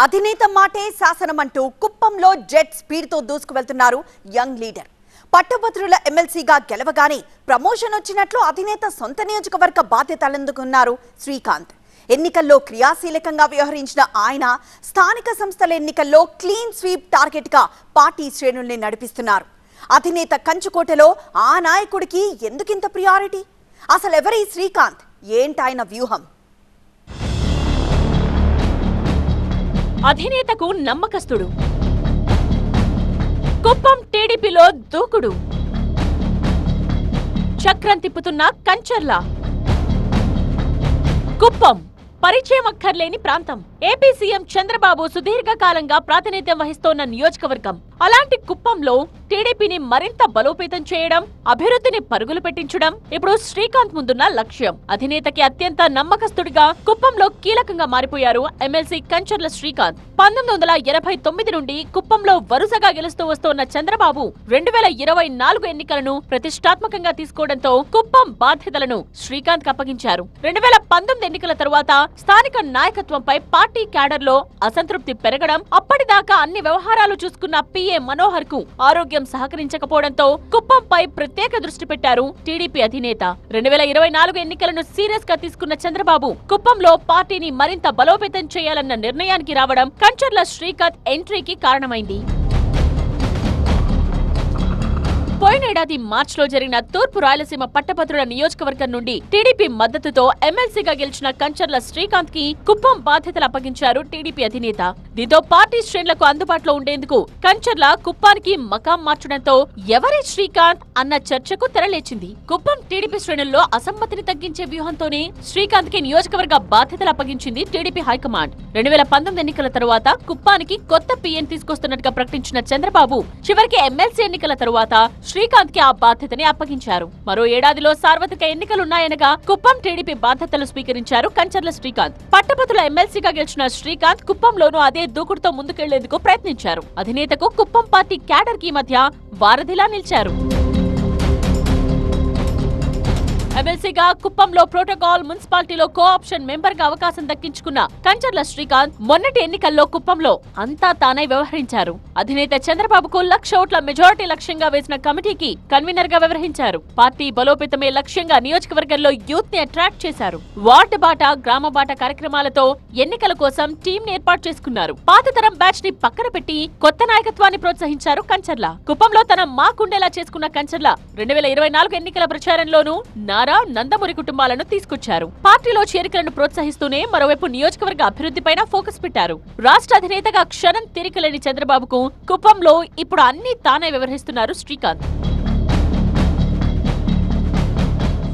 అధినేత మాటే శాసనమంటూ కుప్పంలో జెట్ స్పీడ్తో దూసుకువెళ్తున్నారు యంగ్ లీడర్. పట్టభద్రుల ఎమ్మెల్సీగా గెలవగానే ప్రమోషన్ వచ్చినట్లు అధినేత సొంత నియోజకవర్గ బాధ్యతలందుకున్నారు శ్రీకాంత్. ఎన్నికల్లో క్రియాశీలకంగా వ్యవహరించిన ఆయన స్థానిక సంస్థల ఎన్నికల్లో క్లీన్ స్వీప్ టార్గెట్గా పార్టీ శ్రేణుల్ని నడిపిస్తున్నారు. అధినేత కంచుకోటలో ఆ నాయకుడికి ఎందుకింత ప్రియారిటీ? అసలెవరి శ్రీకాంత్? ఏంటాయన వ్యూహం? అధినేతకు నమ్మకస్తుడు, కుప్పం టీడీపీలో దూకుడు, చక్రం తిప్పుతున్న కంచర్ల. కుప్పం పరిచయం అక్కర్లేని ప్రాంతం. ఏపీ సీఎం చంద్రబాబు సుదీర్ఘకాలంగా ప్రాతినిధ్యం వహిస్తోన్న నియోజకవర్గం. అలాంటి కుప్పంలో టీడీపీని మరింత బలోపేతం చేయడం, అభివృద్ధిని పరుగులు పెట్టించడం ఇప్పుడు శ్రీకాంత్ ముందున్న లక్ష్యం. అధినేతకి అత్యంత నమ్మకస్తుడిగా కుప్పంలో కీలకంగా మారిపోయారు ఎమ్మెల్సీ కంచర్ల శ్రీకాంత్. 1989 నుండి కుప్పంలో వరుసగా గెలుస్తూ వస్తోన్న చంద్రబాబు 2024 ఎన్నికలను ప్రతిష్టాత్మకంగా తీసుకోవడంతో కుప్పం బాధ్యతలను శ్రీకాంత్ అప్పగించారు. 2019 ఎన్నికల తరువాత స్థానిక నాయకత్వంపై పార్టీ క్యాడర్లో అసంతృప్తి పెరగడం, అప్పటిదాకా అన్ని వ్యవహారాలు చూసుకున్న పిఏ మనోహర్ కు ఆరోగ్యం సహకరించకపోవడంతో కుప్పంపై ప్రత్యేక దృష్టి పెట్టారు టీడీపీ అధినేత. 2024 ఎన్నికలను సీరియస్ గా తీసుకున్న చంద్రబాబు కుప్పంలో పార్టీని మరింత బలోపేతం చేయాలన్న నిర్ణయానికి రావడం కంచర్ల శ్రీకాంత్ ఎంట్రీకి కారణమైంది. పోయినేడాది మార్చిలో జరిగిన తూర్పు రాయలసీమ పట్టభద్రుల నియోజకవర్గం నుండి టీడీపీ మద్దతుతో ఎమ్మెల్సీగా గెలిచిన కంచర్ల శ్రీకాంత్ కి కుప్పం బాధ్యతలు అప్పగించారు టీడీపీ అధినేత. దీంతో పార్టీ శ్రేణులకు అందుబాటులో ఉండేందుకు కంచర్ల కుప్పానికి మకాం మార్చడంతో ఎవరి శ్రీకాంత్ అన్న చర్చకు తెరలేచింది. కుప్పం టీడీపీ శ్రేణుల్లో అసమ్మతిని తగ్గించే వ్యూహంతోనే శ్రీకాంత్ కి నియోజకవర్గ బాధ్యతలు అప్పగించింది టీడీపీ హైకమాండ్. 2019 ఎన్నికల తరువాత కుప్పానికి కొత్త పీఎన్ తీసుకొస్తున్నట్టుగా ప్రకటించిన చంద్రబాబు చివరికి ఎమ్మెల్సీ ఎన్నికల తరువాత శ్రీకాంత్ కి ఆ బాధ్యతని అప్పగించారు. మరో ఏడాదిలో సార్వత్రిక ఎన్నికలున్నాయనగా కుప్పం టీడీపీ బాధ్యతలు స్వీకరించారు కంచర్ల శ్రీకాంత్. పట్టభద్రుల ఎమ్మెల్సీగా గెలిచిన శ్రీకాంత్ కుప్పంలోనూ అదే దూకుడుతో ముందుకెళ్లేందుకు ప్రయత్నించారు. అధినేతకు కుప్పం పార్టీ క్యాడర్ కి మధ్య వారధిలా నిలిచారు. ఎమ్మెల్సీగా కుప్పంలో ప్రోటోకాల్, మున్సిపాలిటీలో కోఆప్షన్ మెంబర్ గా అవకాశం దక్కించుకున్న కంచర్ల శ్రీకాంత్ మొన్నటి ఎన్నికల్లో కుప్పంలో అంతా తానే వ్యవహరించారు. అధినేత చంద్రబాబుకు 1,00,000 ఓట్ల మెజారిటీ లక్ష్యంగా వేసిన కమిటీకి కన్వీనర్ గా వ్యవహరించారు. పార్టీ బలోపేతమే లక్ష్యంగా నియోజకవర్గంలో యూత్ ని అట్రాక్ట్ చేశారు. వార్డు బాట, గ్రామ బాట కార్యక్రమాలతో ఎన్నికల కోసం టీం ని ఏర్పాటు చేసుకున్నారు. పాతతరం బ్యాచ్ ని పక్కన పెట్టి కొత్త నాయకత్వాన్ని ప్రోత్సహించారు కంచర్ల. కుప్పంలో తన మాకుండేలా చేసుకున్న కంచర్ల 2024 ఎన్నికల ప్రచారంలోనూ నారా, నందమూరి కుటుంబాలను తీసుకొచ్చారు. పార్టీలో చేరికలను ప్రోత్సహిస్తూనే మరోవైపు నియోజకవర్గ అభివృద్ధిపైన ఫోకస్ పెట్టారు. రాష్ట్ర అధినేతగా క్షణం తీరికలేని చంద్రబాబుకు కుప్పంలో ఇప్పుడు అన్ని తానే వ్యవహరిస్తున్నారు శ్రీకాంత్.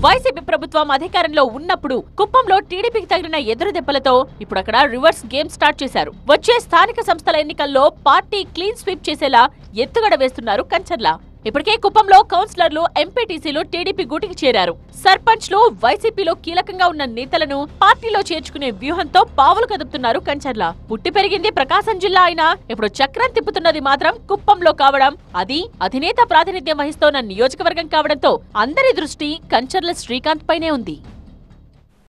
వైసీపీ ప్రభుత్వం అధికారంలో ఉన్నప్పుడు కుప్పంలో టీడీపీకి తగిలిన ఎదురు దెబ్బలతో ఇప్పుడు అక్కడ రివర్స్ గేమ్ స్టార్ట్ చేశారు. వచ్చే స్థానిక సంస్థల ఎన్నికల్లో పార్టీ క్లీన్ స్వీప్ చేసేలా ఎత్తుగడ వేస్తున్నారు కంచర్ల. ఇప్పటికే కుప్పంలో కౌన్సిలర్లు, ఎంపీటీసీలు టీడీపీ గూటికి చేరారు. సర్పంచ్లు వైసీపీలో కీలకంగా ఉన్న నేతలను పార్టీలో చేర్చుకునే వ్యూహంతో పావులు కదుపుతున్నారు కంచర్ల. పుట్టి పెరిగింది ప్రకాశం జిల్లా అయినా ఇప్పుడు చక్రం తిప్పుతున్నది మాత్రం కుప్పంలో కావడం, అది అధినేత ప్రాతినిధ్యం వహిస్తోన్న నియోజకవర్గం కావడంతో అందరి దృష్టి కంచర్ల శ్రీకాంత్ పైనే ఉంది.